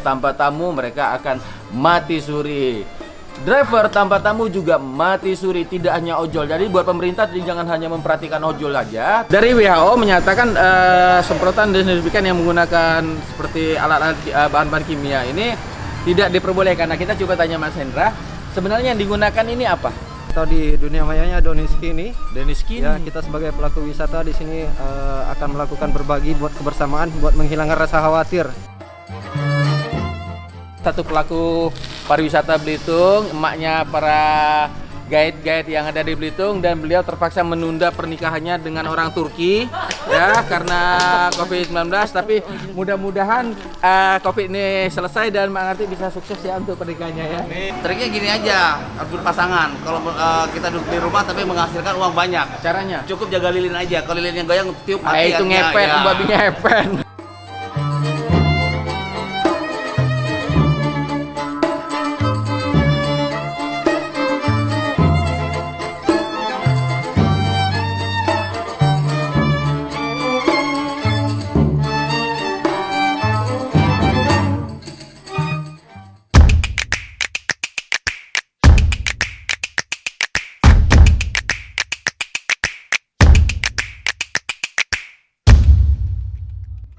Tanpa tamu mereka akan mati suri. Driver tanpa tamu juga mati suri, tidak hanya ojol. Jadi buat pemerintah jangan hanya memperhatikan ojol aja. Dari WHO menyatakan semprotan desinfektan yang menggunakan seperti alat-alat bahan-bahan kimia ini tidak diperbolehkan. Nah, kita coba tanya Mas Hendra, sebenarnya yang digunakan ini apa? Atau di dunia mayanya Doniski ini. Doniski. Ya, kita sebagai pelaku wisata di sini akan melakukan berbagi buat kebersamaan, buat menghilangkan rasa khawatir. Satu pelaku pariwisata Belitung, emaknya para guide-guide yang ada di Belitung, dan beliau terpaksa menunda pernikahannya dengan orang Turki ya karena COVID-19, tapi mudah-mudahan COVID ini selesai dan Mak Ngarti bisa sukses ya untuk pernikahannya ya. Triknya gini aja, harus berpasangan. Kalau kita duduk di rumah tapi menghasilkan uang banyak. Caranya? Cukup jaga lilin aja. Kalau lilinnya goyang tiup mati. Itu ngepet, ya. babinya ngepet.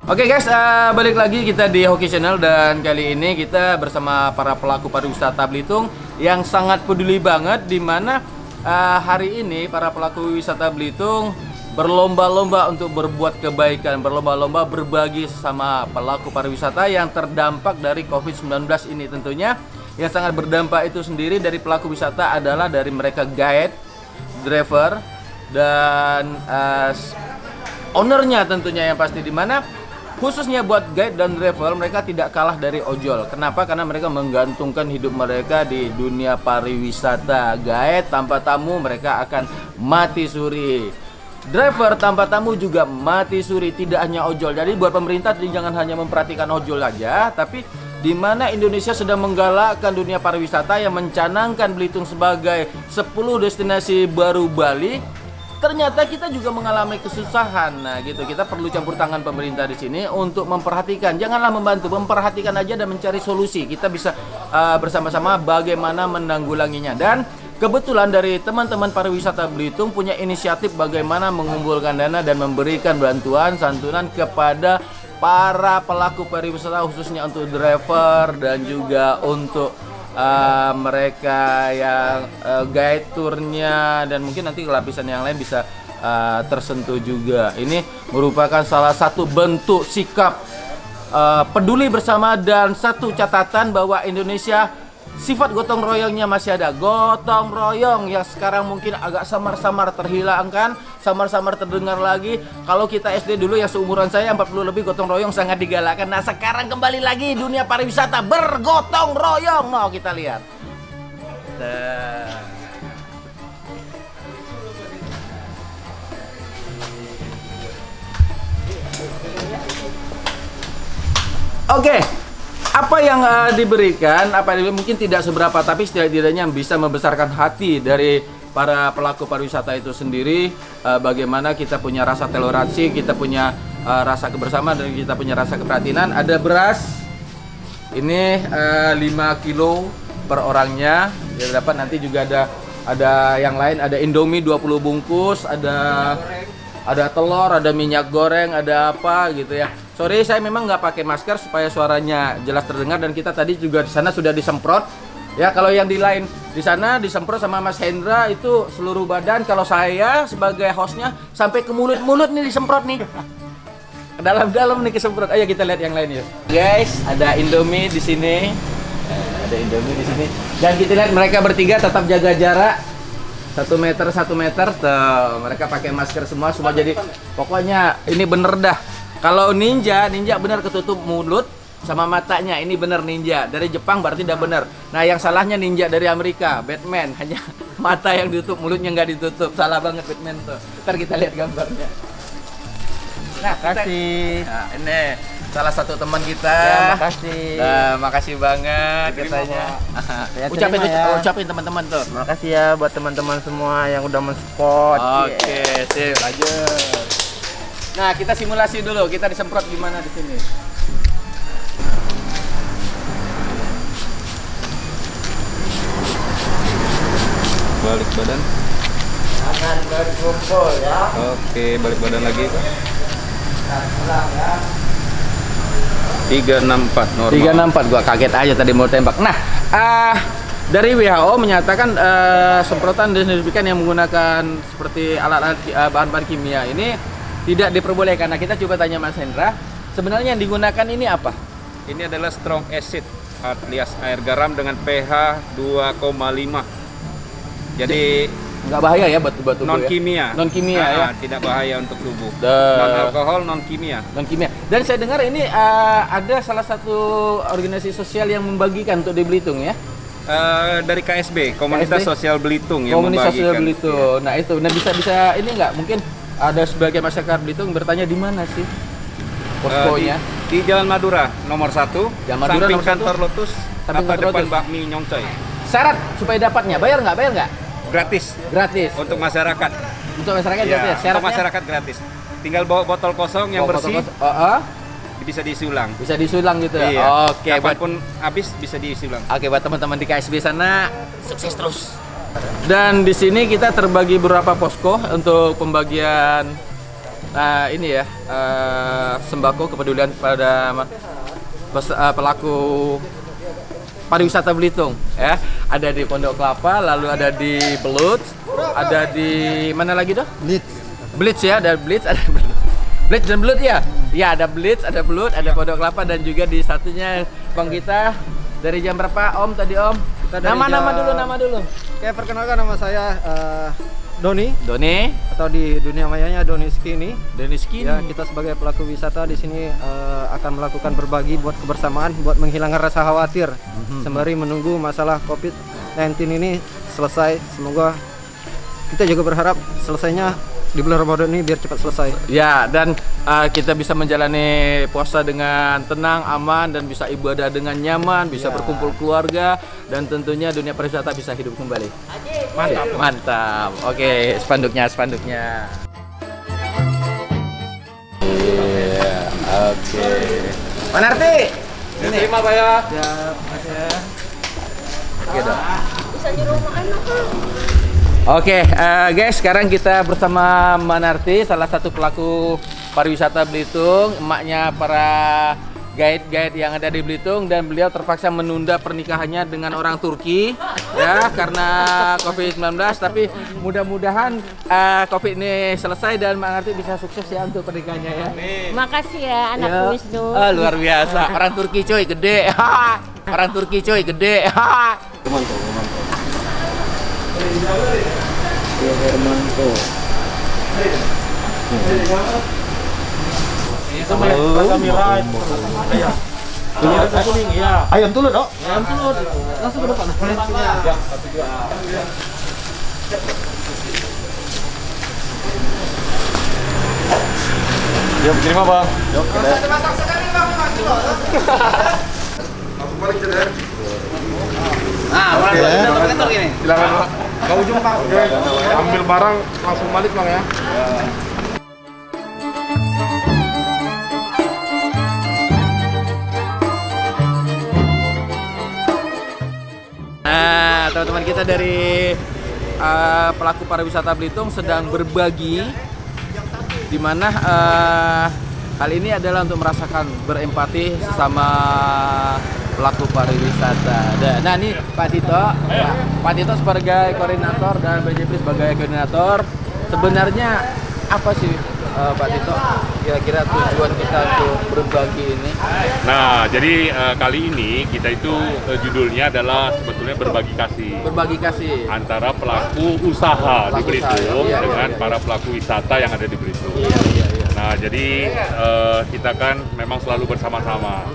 Oke guys, balik lagi kita di Hoki Channel, dan kali ini kita bersama para pelaku pariwisata Belitung yang sangat peduli banget, dimana hari ini para pelaku wisata Belitung berlomba-lomba untuk berbuat kebaikan, berlomba-lomba berbagi sesama pelaku pariwisata yang terdampak dari COVID-19 ini. Tentunya yang sangat berdampak itu sendiri dari pelaku wisata adalah dari mereka guide, driver, dan ownernya tentunya yang pasti, dimana khususnya buat guide dan driver mereka tidak kalah dari ojol. Kenapa? Karena mereka menggantungkan hidup mereka di dunia pariwisata. Guide tanpa tamu mereka akan mati suri. Driver tanpa tamu juga mati suri, tidak hanya ojol. Jadi buat pemerintah jangan hanya memperhatikan ojol aja, tapi di mana Indonesia sedang menggalakkan dunia pariwisata yang mencanangkan Belitung sebagai 10 destinasi baru Bali. Ternyata kita juga mengalami kesusahan. Nah, gitu. Kita perlu campur tangan pemerintah di sini untuk memperhatikan. Janganlah membantu, memperhatikan aja dan mencari solusi. Kita bisa bersama-sama bagaimana menanggulanginya. Dan kebetulan dari teman-teman pariwisata Belitung punya inisiatif bagaimana mengumpulkan dana dan memberikan bantuan santunan kepada para pelaku pariwisata, khususnya untuk driver dan juga untuk mereka yang guide turnya, dan mungkin nanti lapisan yang lain bisa tersentuh juga. Ini merupakan salah satu bentuk sikap peduli bersama, dan satu catatan bahwa Indonesia sifat gotong royongnya masih ada. Gotong royong yang sekarang mungkin agak samar-samar terhilangkan, samar-samar terdengar lagi. Kalau kita SD dulu yang seumuran saya 40 lebih, gotong royong sangat digalakkan. Nah, sekarang kembali lagi dunia pariwisata bergotong royong. Mau kita lihat. Oke. Apa yang diberikan, mungkin tidak seberapa, tapi setidaknya bisa membesarkan hati dari para pelaku pariwisata itu sendiri. Bagaimana kita punya rasa toleransi, kita punya rasa kebersamaan, dan kita punya rasa keprihatinan. Ada beras, ini 5 kilo per orangnya. Ya, dapat nanti juga ada yang lain, ada Indomie 20 bungkus, ada telur, ada minyak goreng, ada apa gitu ya. Sorry, saya memang nggak pakai masker supaya suaranya jelas terdengar, dan kita tadi juga di sana sudah disemprot. Ya, kalau yang di lain di sana disemprot sama Mas Hendra itu seluruh badan. Kalau saya sebagai hostnya sampai ke mulut-mulut nih disemprot nih. Ke dalam-dalam nih kesemprot. Ayo kita lihat yang lain ya. Guys, ada Indomie di sini. Ada Indomie di sini. Dan kita lihat mereka bertiga tetap jaga jarak 1 meter 1 meter. Tuh, mereka pakai masker semua jadi pokoknya ini bener dah. Kalau ninja benar ketutup mulut sama matanya, ini benar ninja. Dari Jepang berarti udah benar. Nah, yang salahnya ninja dari Amerika, Batman, hanya mata yang ditutup, mulutnya nggak ditutup. Salah banget Batman tuh. Ntar kita lihat gambarnya. Nah, kasih. Nah, ini salah satu teman kita. Ya, makasih. Nah, makasih banget katanya. Ucapin teman-teman tuh. Makasih ya buat teman-teman semua yang udah mensupport. Oke, sip, lanjut. Nah, kita simulasi dulu. Kita disemprot gimana di sini? Balik badan. Jangan berkumpul ya. Oke, balik badan lagi Pak. 364 normal. 364, gua kaget aja tadi mau tembak. Nah, dari WHO menyatakan semprotan desinfektan yang menggunakan seperti alat-alat bahan-bahan kimia ini tidak diperbolehkan. Nah, kita coba tanya Mas Hendra, sebenarnya yang digunakan ini apa? Ini adalah strong acid alias air garam dengan pH 2,5. Jadi Nggak bahaya ya buat tubuh non ya? kimia. Non kimia ya. Tidak bahaya untuk tubuh. Dan- Non alkohol, non kimia. Non kimia. Dan saya dengar ini ada salah satu organisasi sosial yang membagikan untuk di Belitung ya. Dari KSB, Komunitas KSB? Sosial Belitung yang Komunitas Sosial membagikan. Belitung. Nah, itu. Nah, bisa ini nggak? Mungkin ada sebagian masyarakat Belitung bertanya di mana sih poskonya? Di Jalan Madura nomor 1, Jalan Madura samping nomor 1. kantor Lotus, Samping apa kantor depan Lotus. bakmi Nyongcoy. Syarat supaya dapatnya bayar nggak? Bayar nggak? Gratis Gratis. untuk masyarakat. Untuk masyarakat Ya, gratis. untuk Syaratnya masyarakat gratis. Tinggal bawa botol kosong yang bawa bersih, botol kosong. bisa diisi ulang. Bisa disulang gitu ya. Iya. Oke, buat Kapanpun habis bisa diisi ulang. buat teman-teman di KSB sana sukses terus. Dan di sini kita terbagi beberapa posko untuk pembagian ini ya sembako kepedulian pada pelaku pariwisata Belitung ya. Ada di Pondok Kelapa, lalu ada di Belut, ada di mana lagi dong? Blitz ya, ada Blitz, ada Blitz dan Belut ya. Ya, ada Blitz, ada Belut, ada Pondok Kelapa dan juga di satunya Bang kita dari jam berapa Om tadi Om? Kita dari Nama dulu. Oke, perkenalkan nama saya Doni Doni, atau di dunia mayanya Doni Skini. Deniski. Ya, kita sebagai pelaku wisata di sini akan melakukan berbagi buat kebersamaan, buat menghilangkan rasa khawatir sembari menunggu masalah COVID-19 ini selesai. Semoga kita juga berharap selesainya di bulan Ramadan ini biar cepat selesai. Ya, dan kita bisa menjalani puasa dengan tenang, aman, dan bisa ibadah dengan nyaman, bisa berkumpul keluarga, dan tentunya dunia pariwisata bisa hidup kembali. Mantap. Oke, spanduknya. Iya, oke. Manarti. Ini. Terima Pak ya. Oke dong. Oke, guys, sekarang kita bersama Mbak Narti, salah satu pelaku pariwisata Belitung, emaknya para guide-guide yang ada di Belitung, dan beliau terpaksa menunda pernikahannya dengan orang Turki ya karena COVID-19, tapi mudah-mudahan COVID ini selesai dan Mbak Narti bisa sukses ya untuk pernikahannya ya. Makasih ya anakku Wisnu. Luar biasa, orang Turki coy gede. Orang Turki coy gede. Ayam tulut, Dok. Langsung ke depan. Ya, terima, Bang. Nah, orang kantor gini. Silakan, Pak. Ke ujung, Pak. Oke. Ambil barang langsung balik, Bang ya. Nah, teman-teman kita dari pelaku pariwisata Belitung sedang berbagi, di mana hal ini adalah untuk merasakan berempati sesama pelaku pariwisata. Nah, ini Pak Tito, Pak Tito sebagai koordinator dan Mbak Jeffrey sebagai koordinator. Sebenarnya apa sih Pak Tito kira-kira tujuan kita untuk berbagi ini? Nah, jadi kali ini kita itu judulnya adalah sebetulnya berbagi kasih Berbagi kasih. antara pelaku usaha di Pelaku Belitung usaha, iya, dengan iya. para pelaku wisata yang ada di Belitung. Iya. Nah, jadi kita kan memang selalu bersama-sama.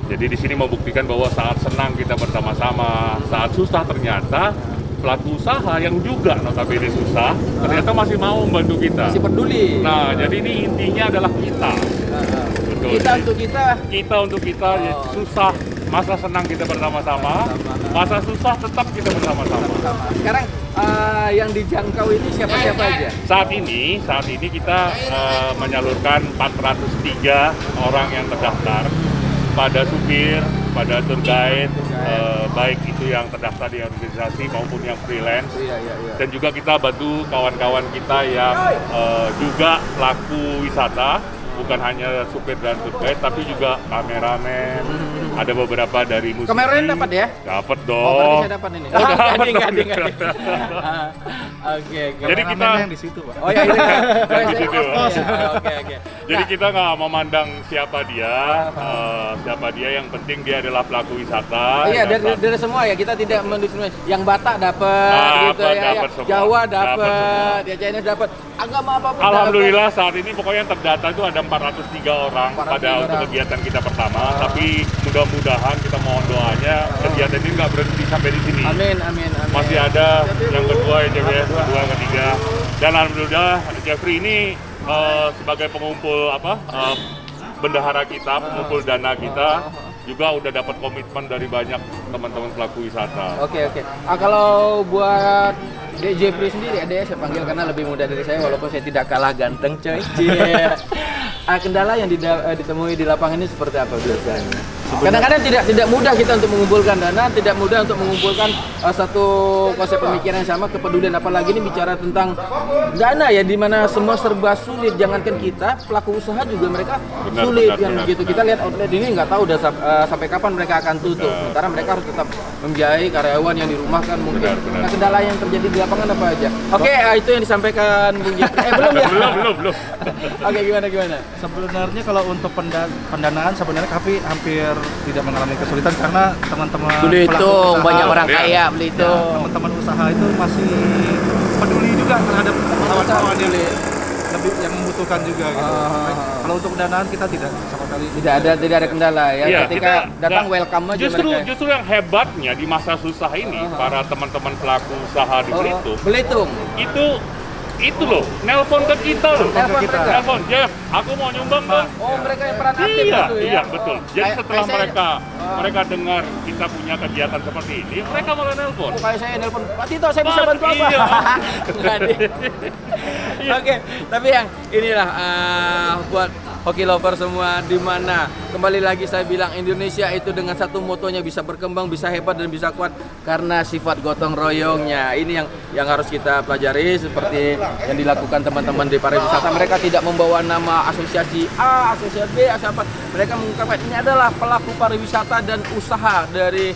Jadi di sini membuktikan bahwa saat senang kita bersama-sama, saat susah ternyata pelaku usaha yang juga notabene susah ternyata masih mau membantu kita. Masih peduli. Nah, jadi ini intinya adalah kita. Betul. Kita Jadi, untuk kita. kita untuk kita ya, susah, masa senang kita bersama-sama, masa susah tetap kita bersama-sama. Sekarang yang dijangkau ini siapa-siapa aja? Saat ini kita menyalurkan 403 orang yang terdaftar pada supir, kepada tour guide, baik itu yang terdaftar di organisasi maupun yang freelance. Dan juga kita bantu kawan-kawan kita yang juga pelaku wisata, bukan hanya supir dan tour guide, tapi juga kameramen. Ada beberapa dari musisi. Kameramen dapat ya? Dapat Oh, berarti dong. saya dapat ini. Enggak. Oke. Jadi kita di situ, Pak. Oh ya itu. Yang di situ. Oke. Jadi kita nggak memandang siapa dia, yang penting dia adalah pelaku wisata. Iya, dan dari semua ya, kita tidak mendiskriminasi. Yang Batak dapat gitu ya, dapat semua. Jawa Dapat dapat, ya Chinese dapat, agama apapun Alhamdulillah saat ini pokoknya yang terdata itu ada 403 orang 403 pada untuk orang. kegiatan kita pertama. Tapi mudah-mudahan kita mohon doanya kegiatan ini nggak berhenti sampai di sini. Amin. Masih ada yang kedua ya JBS, kedua, ketiga. Dan alhamdulillah Jeffrey ini sebagai pengumpul bendahara kita, pengumpul dana kita juga udah dapat komitmen dari banyak teman-teman pelaku wisata. Oke. Kalau buat Jeffrey sendiri, ada saya panggil karena lebih muda dari saya walaupun saya tidak kalah ganteng, coy. Kendala yang ditemui di lapangan ini seperti apa biasanya? Kadang-kadang tidak mudah kita untuk mengumpulkan dana, tidak mudah untuk mengumpulkan satu konsep pemikiran yang sama, kepedulian, apalagi ini bicara tentang dana ya, di mana semua serba sulit. Jangankan kita, pelaku usaha juga mereka sulit kan begitu. Kita lihat outlet ini nggak tahu udah sampai kapan mereka akan tutup. Sementara mereka harus tetap membiayai karyawan yang dirumahkan mungkin. Nah, kendala yang terjadi di lapangan apa aja? Oke, itu yang disampaikan Bung Jeffrey. Belum ya? Belum. Oke, gimana? Sebenarnya kalau untuk pendanaan sebenarnya kami hampir tidak mengalami kesulitan karena teman-teman Belitung, banyak orang Iya. kaya Belitung. teman-teman usaha itu masih peduli juga terhadap kawan-kawan yang membutuhkan juga gitu. Kalau untuk pendanaan kita tidak sama sekali. Tidak ada kendala ya. Iya, Ketika datang nggak- welcome aja justru mereka. justru yang hebatnya di masa susah ini para teman-teman pelaku usaha di Belitung. itu loh nelpon ke kita loh. Nelpon mereka. Nelpon, Jeff, aku mau nyumbang dong. Oh, mereka yang peran aktif Iya, itu ya. iya betul. Jadi Kayak- setelah kayak saya- mereka dengar kita punya kegiatan seperti ini, mereka malah nelpon. Oh, kayak saya nelpon, Pak Tito, saya bisa bantu apa? Iya. Nggak, Di. Oke, tapi yang inilah buat hoki lover semua, di mana kembali lagi saya bilang Indonesia itu dengan satu motonya bisa berkembang, bisa hebat dan bisa kuat karena sifat gotong royongnya. Ini yang harus kita pelajari, seperti yang dilakukan teman-teman di pariwisata. Mereka tidak membawa nama asosiasi A, asosiasi B, asosiasi apa. Mereka mengungkapkan ini adalah pelaku pariwisata dan usaha dari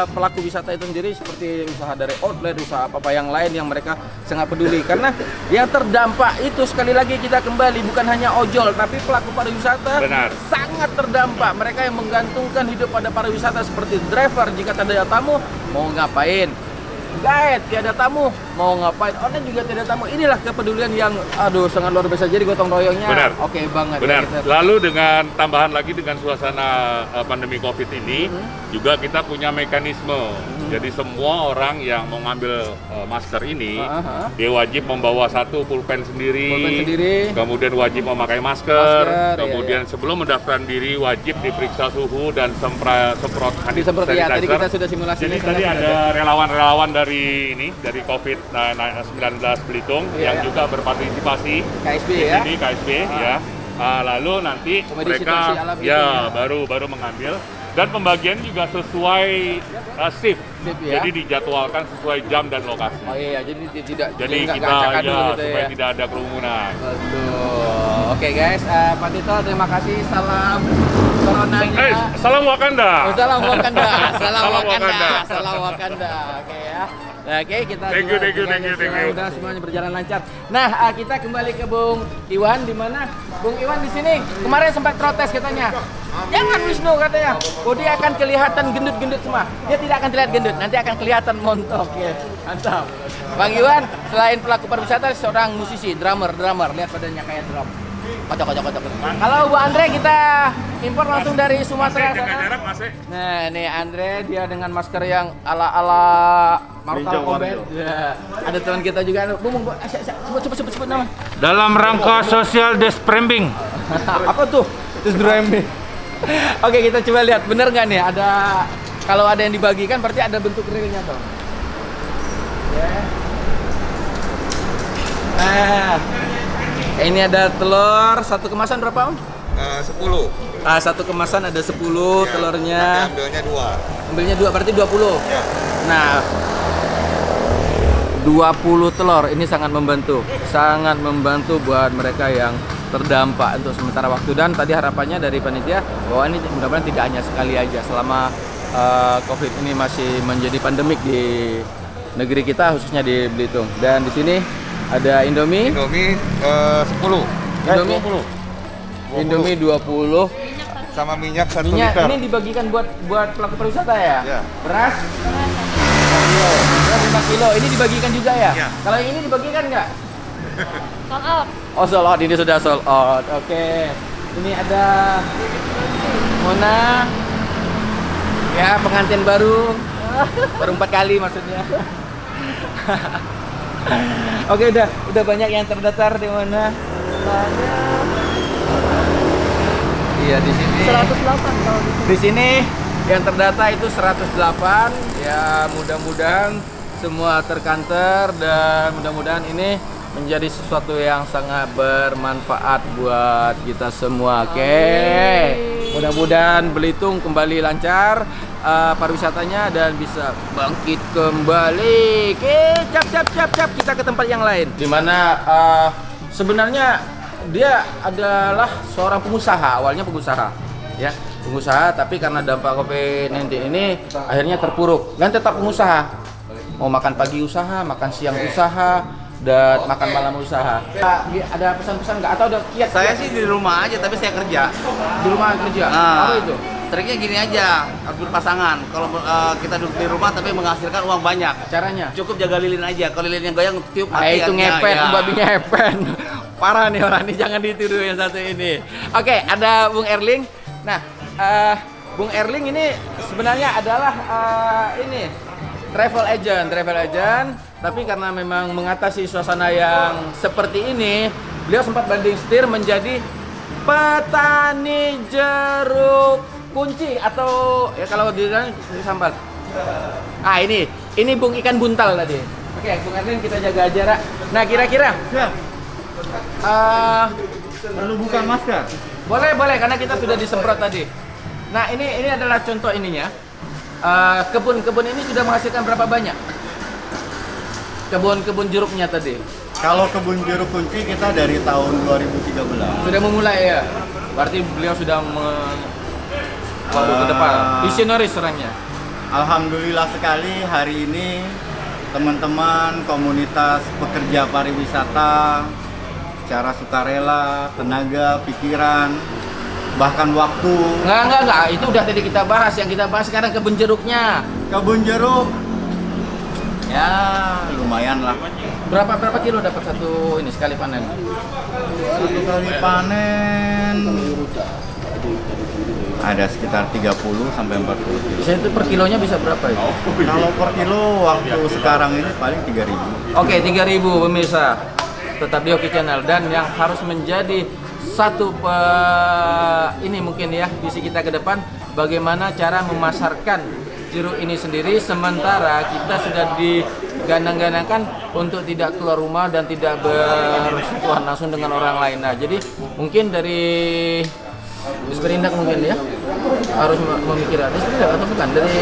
pelaku wisata itu sendiri, seperti usaha dari outlet, usaha apa yang lain yang mereka sangat peduli. Karena yang terdampak itu sekali lagi kita kembali bukan hanya ojol, tapi pelaku pariwisata Benar. sangat terdampak. Mereka yang menggantungkan hidup pada pariwisata seperti driver, jika tak ada tamu mau ngapain? Guide, tiada tamu mau ngapain? Online juga tiada tamu. Inilah kepedulian yang sangat luar biasa. Jadi gotong royongnya Benar. oke banget. Benar. Ya, kita. Lalu dengan tambahan lagi dengan suasana pandemi Covid ini, juga kita punya mekanisme. Jadi semua orang yang mau ngambil masker ini, dia wajib membawa satu pulpen sendiri. Pulpen sendiri. Kemudian wajib memakai masker. Masker, Kemudian sebelum mendaftarkan diri wajib diperiksa suhu dan semprot hand Disemprot ya, tadi sanitizer. kita sudah simulasi. Jadi tadi ada relawan-relawan dari COVID-19 Belitung yang juga berpartisipasi KSB di ya. sini, KSB ya. Lalu nanti Komedi mereka situasi ala Belitung ya baru mengambil, dan pembagian juga sesuai shift. Shift, ya. Jadi dijadwalkan sesuai jam dan lokasi. Oh iya, jadi tidak Jadi nggak kita acak-adul ya gitu supaya ya. tidak ada kerumunan. Betul. Oke guys, Pak Tito terima kasih. Salam coronanya. Salam Wakanda. Oh, salam Wakanda. Salam Salam Wakanda. Wakanda. Salam Wakanda. Oke ya. Nah, oke, kita Thank you. Mudah semuanya berjalan lancar. Nah, kita kembali ke Bung Iwan, di mana Bung Iwan di sini kemarin sempat protes katanya. Jangan Wisnu katanya. Oh, dia akan kelihatan gendut-gendut semua. Dia tidak akan terlihat gendut, nanti akan kelihatan montok ya. Mantap. Bang Iwan selain pelaku pariwisata seorang musisi, drummer. Lihat badannya kayak drum. Kocok. Kalau Bu Andre kita impor langsung dari Sumatera Jaga sana. jarak masih. Nah, nih Andre dia dengan masker yang ala-ala Mortal Kombat. Ya. Ada teman kita juga. Bung, sebut nama. Dalam rangka social distancing. Apa tuh? Oke, kita coba lihat bener nggak nih ada, kalau ada yang dibagikan berarti ada bentuk realnya tuh. Ya. Nah, ini ada telur satu kemasan berapa Om? 10. Satu kemasan ada 10 telurnya. Ambilnya 2. Ambilnya 2 berarti 20. Ya. Nah, 20 telur ini sangat membantu buat mereka yang terdampak untuk sementara waktu. Dan tadi harapannya dari panitia bahwa ini mudah-mudahan tidak hanya sekali aja selama COVID ini masih menjadi pandemik di negeri kita, khususnya di Belitung. Dan di sini ada Indomie. Indomie 10. Indomie 20. Indomie 20. Sama minyak 1 Minyak liter. ini dibagikan buat pelaku pariwisata ya? Ya. Beras 5 kilo. Beras 5 kilo. Ini dibagikan juga ya? Ya. Kalau yang ini dibagikan nggak? Sold out. Oh, sold out. Ini sudah sold out. Oke. Ini ada Mona. Ya, pengantin baru. Baru 4 kali maksudnya. Oke, udah banyak yang terdaftar di mana? Iya, di sini. 108 kalau di Di sini yang terdata itu 108. Ya, mudah-mudahan semua terkanter dan mudah-mudahan ini menjadi sesuatu yang sangat bermanfaat buat kita semua. Oke. Mudah-mudahan Belitung kembali lancar pariwisatanya dan bisa bangkit kembali. Oke, cap kita ke tempat yang lain. Dimana sebenarnya dia adalah seorang pengusaha, awalnya pengusaha, ya pengusaha, tapi karena dampak COVID-19 ini akhirnya terpuruk dan tetap pengusaha. Mau makan pagi usaha, makan siang usaha, dan makan malam usaha. Ada pesan-pesan nggak atau ada kiat? Saya sih di rumah aja, tapi saya kerja. Di rumah kerja. Nah, Apa itu? triknya gini aja, harus berpasangan. Kalau kita duduk di rumah tapi menghasilkan uang banyak. Caranya? Cukup jaga lilin aja. Kalau lilinnya goyang, tiup mati. Itu artinya, ngepet, ya. babi ngepet. Parah nih orang ini, jangan ditiru yang satu ini. Oke, ada Bung Erling. Nah, Bung Erling ini sebenarnya adalah ini travel agent. Tapi karena memang mengatasi suasana yang seperti ini, beliau sempat banding setir menjadi petani jeruk kunci atau ya kalau di sambal. Ini Bung ikan buntal tadi. Oke, Bung Erling kita jaga jarak. Nah, kira-kira Perlu buka masker. boleh karena kita sudah disemprot tadi. Nah, ini adalah contoh ininya. Kebun ini sudah menghasilkan berapa banyak? Kebun jeruknya tadi. Kalau kebun jeruk kunci kita dari tahun 2013. Sudah memulai ya. Berarti beliau sudah ke depan. Visionaris orangnya. Alhamdulillah sekali hari ini teman-teman komunitas pekerja pariwisata secara sukarela, tenaga, pikiran, bahkan waktu. Enggak. Itu udah tadi kita bahas. Yang kita bahas sekarang kebun jeruknya. Kebun jeruk ya lumayan lah. Berapa kilo dapat satu ini sekali panen? Satu kali panen ada sekitar 30 sampai 40 kilo. Bisa itu per kilonya bisa berapa itu? Kalau per kilo waktu sekarang ini paling 3.000. Oke, 3.000 pemirsa. Tetap di Hoki Channel dan yang harus menjadi satu ini mungkin ya visi kita ke depan bagaimana cara memasarkan jeruk ini sendiri sementara kita sudah digandang-gandangkan untuk tidak keluar rumah dan tidak bersentuhan langsung dengan orang lain. Nah, jadi mungkin dari Disperindak mungkin ya harus memikirkan Disperindak atau bukan dari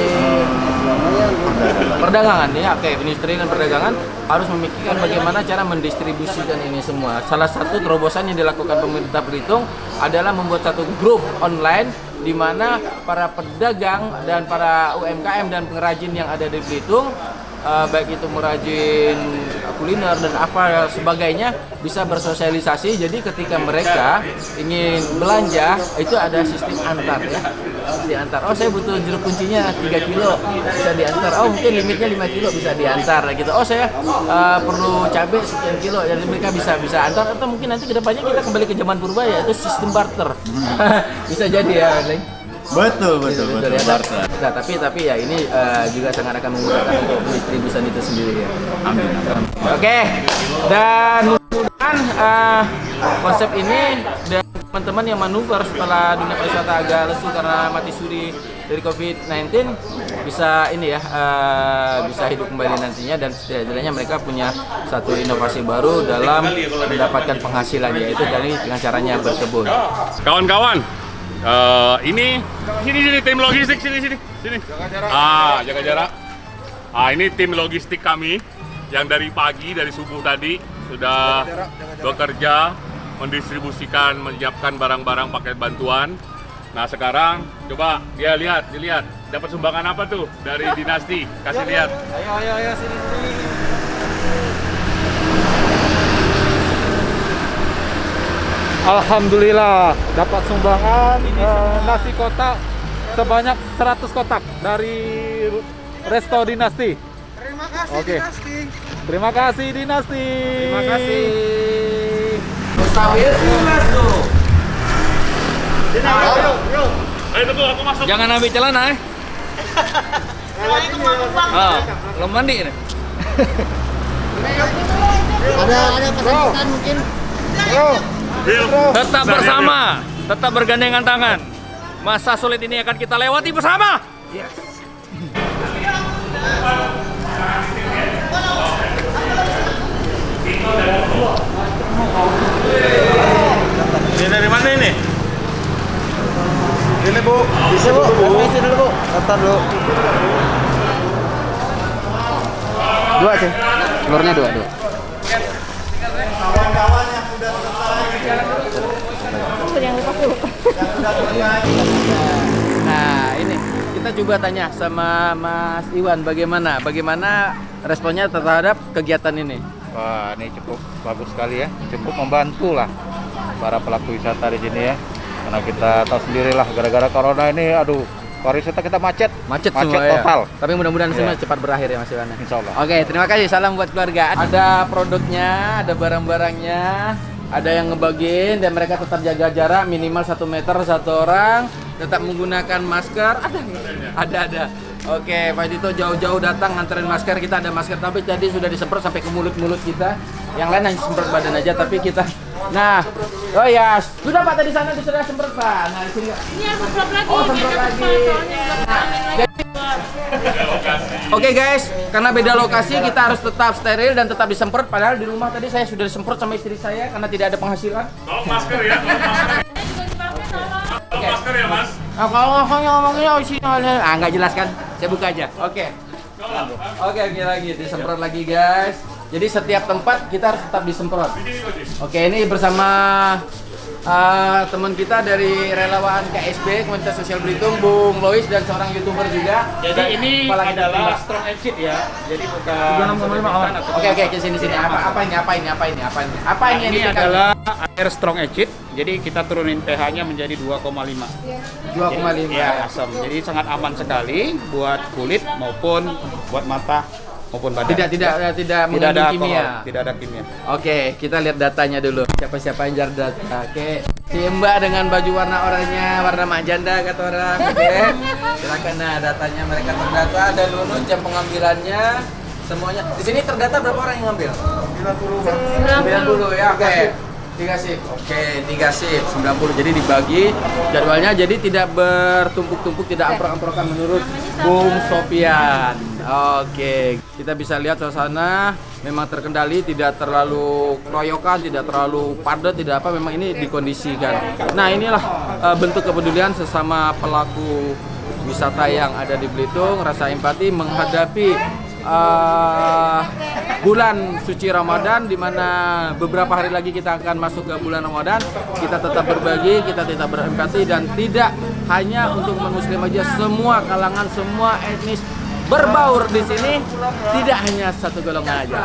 perdagangan ya. Oke, Ministry dan Perdagangan harus memikirkan bagaimana cara mendistribusikan ini semua. Salah satu terobosan yang dilakukan pemerintah Belitung adalah membuat satu grup online di mana para pedagang dan para UMKM dan pengrajin yang ada di Belitung baik itu merajin kuliner dan apa sebagainya bisa bersosialisasi. Jadi ketika mereka ingin belanja itu ada sistem antar ya, diantar. Oh, saya butuh jeruk kuncinya 3 kilo bisa diantar. Oh, mungkin limitnya 5 kilo bisa diantar gitu. Oh, saya perlu cabai sekian kilo, jadi mereka bisa antar. Atau mungkin nanti kedepannya kita kembali ke zaman purba ya, itu sistem barter. Bisa jadi ya, Leng. Betul. Ya, nah, tapi ya ini juga sangat akan memudahkan untuk pendistribusian itu sendiri ya. Amin. Oke, dan mudah-mudahan konsep ini dan teman-teman yang manuver setelah dunia pariwisata agak lesu karena mati suri dari COVID-19 bisa ini ya, bisa hidup kembali nantinya, dan setidaknya mereka punya satu inovasi baru dalam mendapatkan penghasilan, yaitu dengan caranya berkebun. Kawan-kawan, ini sini tim logistik sini. Jaga jarak. Ini tim logistik kami yang dari pagi, dari subuh tadi sudah bekerja mendistribusikan, menyiapkan barang-barang paket bantuan. Nah sekarang coba dilihat dapat sumbangan apa tuh dari Dinasti, kasih lihat. Ayo sini. Alhamdulillah dapat sumbangan nasi kotak sebanyak 100 kotak dari Resto Dinasti. Terima kasih Oke. Dinasti. Terima kasih Dinasti. Terima kasih. Mustahil jelas tuh. Ayo tunggu, aku masuk. Jangan ambil celana belum mandi ini. Ada pesan-pesan mungkin? Tetap bersama, tetap bergandengan tangan. Masa sulit ini akan kita lewati bersama. Ini dari mana ini? Ini Bu. Bisa Bu, isi dulu Bu. Daftar dulu. 2 aja. Telurnya 2. Kawan-kawan yang sudah Nah, ini kita coba tanya sama Mas Iwan bagaimana responnya terhadap kegiatan ini. Wah, ini cukup bagus sekali ya, cukup membantu lah para pelaku wisata di sini ya. Karena kita tahu sendirilah gara-gara corona ini, aduh, pariwisata kita macet semua total. ya. Tapi mudah-mudahan semua Iya. cepat berakhir ya Mas Iwan. Insya Allah. Oke, terima kasih. Salam buat keluarga. Ada produknya, ada barang-barangnya, ada yang ngebagiin, dan mereka tetap jaga jarak minimal 1 meter satu orang, tetap menggunakan masker. Ada. Oke, Pak Dito jauh-jauh datang nganterin masker. Kita ada masker, tapi tadi sudah disemprot sampai ke mulut-mulut kita. Yang lain hanya semprot badan aja, tapi kita. Nah, oh ya, sudah Pak tadi sana sudah semprot Pak. Nah, di sini. Ini harus semprot lagi. Oh, semprot Jangan lagi. lupa, soalnya Oke guys, karena beda lokasi kita harus tetap steril dan tetap disemprot. Padahal di rumah tadi saya sudah disemprot sama istri saya karena tidak ada penghasilan. Tolong masker ya, Oke. masker ya Mas. Nah, kalau ngomongnya isinya nggak jelas kan? Saya buka aja. Oke. Oke lagi disemprot lagi guys. Jadi setiap tempat kita harus tetap disemprot. Oke, ini bersama teman kita dari relawan KSB Komunitas Sosial Belitung, Bung Lois, dan seorang YouTuber juga. Jadi ini Kepala kita adalah juga. strong exit ya. Jadi bukan 36,5. Oke, ke sini. Apa ini? Apa ini yang ini ditekan? adalah air strong exit. Jadi kita turunin pH-nya menjadi 2,5. 2,5. Ya, asam. Jadi sangat aman sekali buat kulit maupun buat mata maupun badan. Tidak Tidak mengandung ada kimia. alkohol, tidak ada kimia. Oke, kita lihat datanya dulu. Siapa yang jar data? Oke, si Mbak dengan baju warna oranye, warna magenta kata orang. Oke, silakan. Nah, datanya mereka terdata dan menurut jam pengambilannya semuanya. Di sini terdata berapa orang yang ngambil? 90 ya. Oke. 3 shift. Oke, 3 shift 90. Jadi dibagi jadwalnya, jadi tidak bertumpuk-tumpuk, tidak amprok-amprokan menurut Bung Sofian. Oke, kita bisa lihat suasana memang terkendali, tidak terlalu keroyokan, tidak terlalu padat, tidak apa, memang ini dikondisikan. Nah, inilah bentuk kepedulian sesama pelaku wisata yang ada di Belitung, rasa empati menghadapi bulan suci Ramadan, di mana beberapa hari lagi kita akan masuk ke bulan Ramadan. Kita tetap berbagi, kita tetap berempati, dan tidak hanya untuk umat muslim aja, semua kalangan, semua etnis berbaur di sini, tidak hanya satu golongan aja.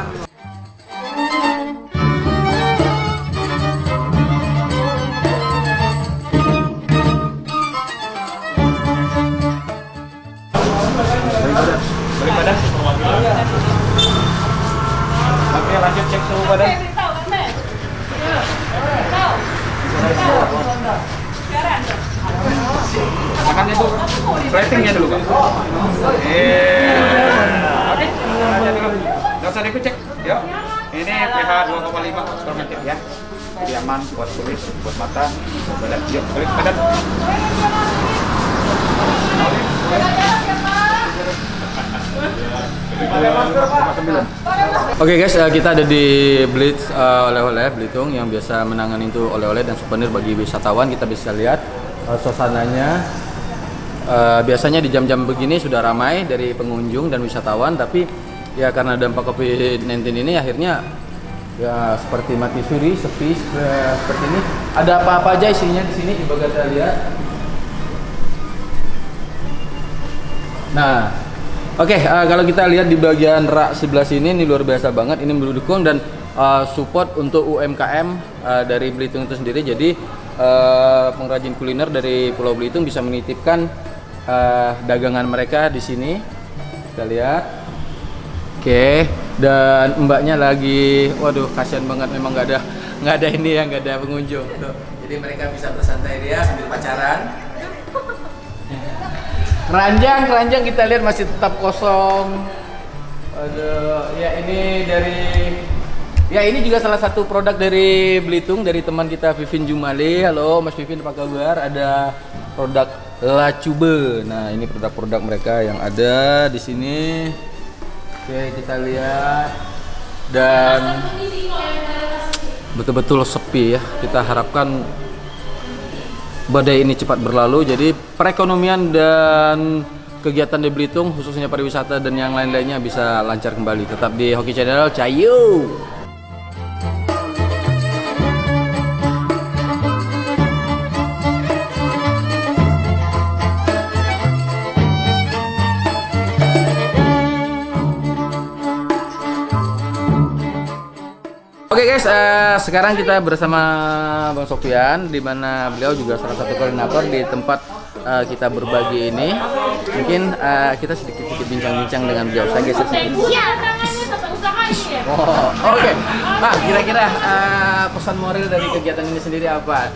Oke, lanjut cek suhu badan. Makannya tuh ratingnya dulu Pak. Oke. Nggak usah dikucek. Yuk. Ini pH 2,5 strong exit ya. Jadi aman buat kulit, buat mata, buat badan. Yuk, balik badan. Oke guys, kita ada di Blitz oleh-oleh Belitung yang biasa menangani itu oleh-oleh dan souvenir bagi wisatawan. Kita bisa lihat suasananya. Biasanya di jam-jam begini sudah ramai dari pengunjung dan wisatawan, tapi ya karena dampak COVID-19 ini akhirnya ya seperti mati suri, sepi seperti ini. Ada apa-apa aja isinya di sini, coba kita lihat. Nah, oke, kalau kita lihat di bagian rak sebelah sini ini luar biasa banget. Ini mendukung dan support untuk UMKM dari Belitung itu sendiri. Jadi pengrajin kuliner dari Pulau Belitung bisa menitipkan dagangan mereka di sini. Kita lihat. Oke, dan mbaknya lagi, waduh kasihan banget, memang nggak ada ini ya, nggak ada pengunjung. Tuh. Jadi mereka bisa bersantai dia sambil pacaran. Keranjang kita lihat masih tetap kosong. Aduh, ya ini ini juga salah satu produk dari Belitung dari teman kita Vivin Jumali. Halo Mas Vivin, apa kabar? Ada produk Lacube. Nah, ini produk-produk mereka yang ada di sini. Oke, kita lihat. Dan betul-betul sepi ya. Kita harapkan badai ini cepat berlalu, jadi perekonomian dan kegiatan di Belitung khususnya pariwisata dan yang lain-lainnya bisa lancar kembali. Tetap di Hoki Channel, Cayu. Oke guys, sekarang kita bersama Bang Sofyan, di mana beliau juga salah satu koordinator di tempat kita berbagi ini. Mungkin kita sedikit bincang-bincang dengan beliau. Saya geser sedikit. Oke. Nah, kira-kira pesan moral dari kegiatan ini sendiri apa?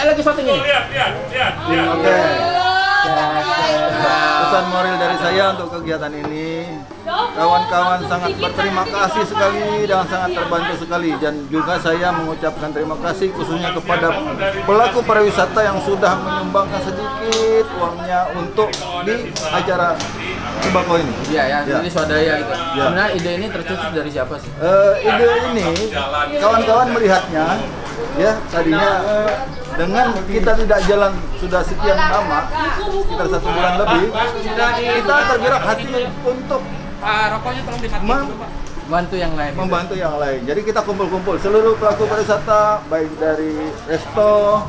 Lagi syuting ini. Oke. Pesan moral dari saya untuk kegiatan ini, kawan-kawan sangat berterima kasih sekali dan sangat terbantu sekali, dan juga saya mengucapkan terima kasih khususnya kepada pelaku pariwisata yang sudah menyumbangkan sedikit uangnya untuk di acara sembako ini. Iya ya, ini swadaya itu. Ya. Sebenarnya ide ini tercetus dari siapa sih? Ide ini kawan-kawan melihatnya ya tadinya dengan kita tidak jalan sudah sekian lama, sekitar 1 bulan lebih, kita tergerak hati untuk rokoknya tolong dimatiin dulu, Pak. Membantu yang lain. Jadi kita kumpul-kumpul seluruh pelaku pariwisata, baik dari resto,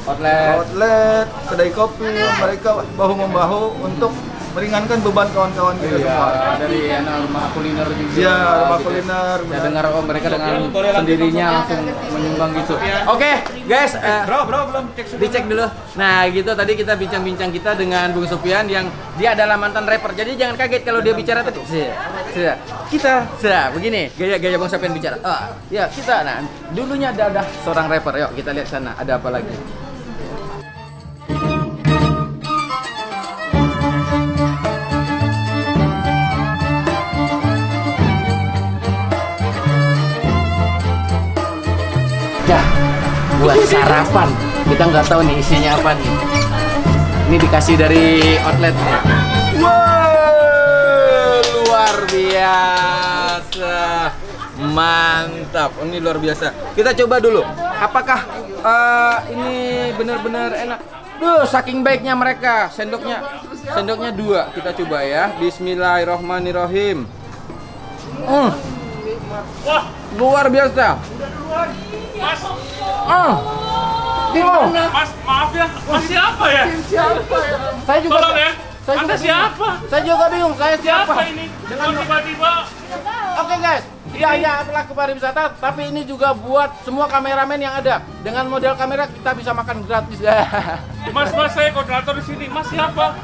outlet, kedai kopi, mereka bahu-membahu untuk meringankan beban kawan-kawan kita semua. Dari rumah kuliner juga. Iya, rumah kuliner. Saya dengar mereka dengan sendirinya langsung menyumbang gitu. Oke, guys, belum dicek dulu. Nah, gitu tadi kita bincang-bincang kita dengan Bung Sofyan yang dia adalah mantan rapper. Jadi jangan kaget kalau dia bicara tuh. Kita begini, gaya Bung Sofyan bicara. Ya, kita dulunya ada seorang rapper. Yuk, kita lihat sana ada apa lagi. Buat sarapan, kita nggak tahu nih isinya apa nih. Ini dikasih dari outlet. Wow, luar biasa, mantap. Ini luar biasa. Kita coba dulu. Apakah ini benar-benar enak? Saking baiknya mereka. Sendoknya 2. Kita coba ya. Bismillahirrohmanirrohim. Wah, luar biasa. Mas, maaf ya, Mas siapa ya? Saya juga. Tolong ya. Anda siapa? Saya juga bingung. Saya siapa ini? Dengan tiba-tiba. Oke guys, tidak hanya pelaku pariwisata, tapi ini juga buat semua kameramen yang ada. Dengan model kamera kita bisa makan gratis. Mas, saya koordinator di sini. Mas siapa?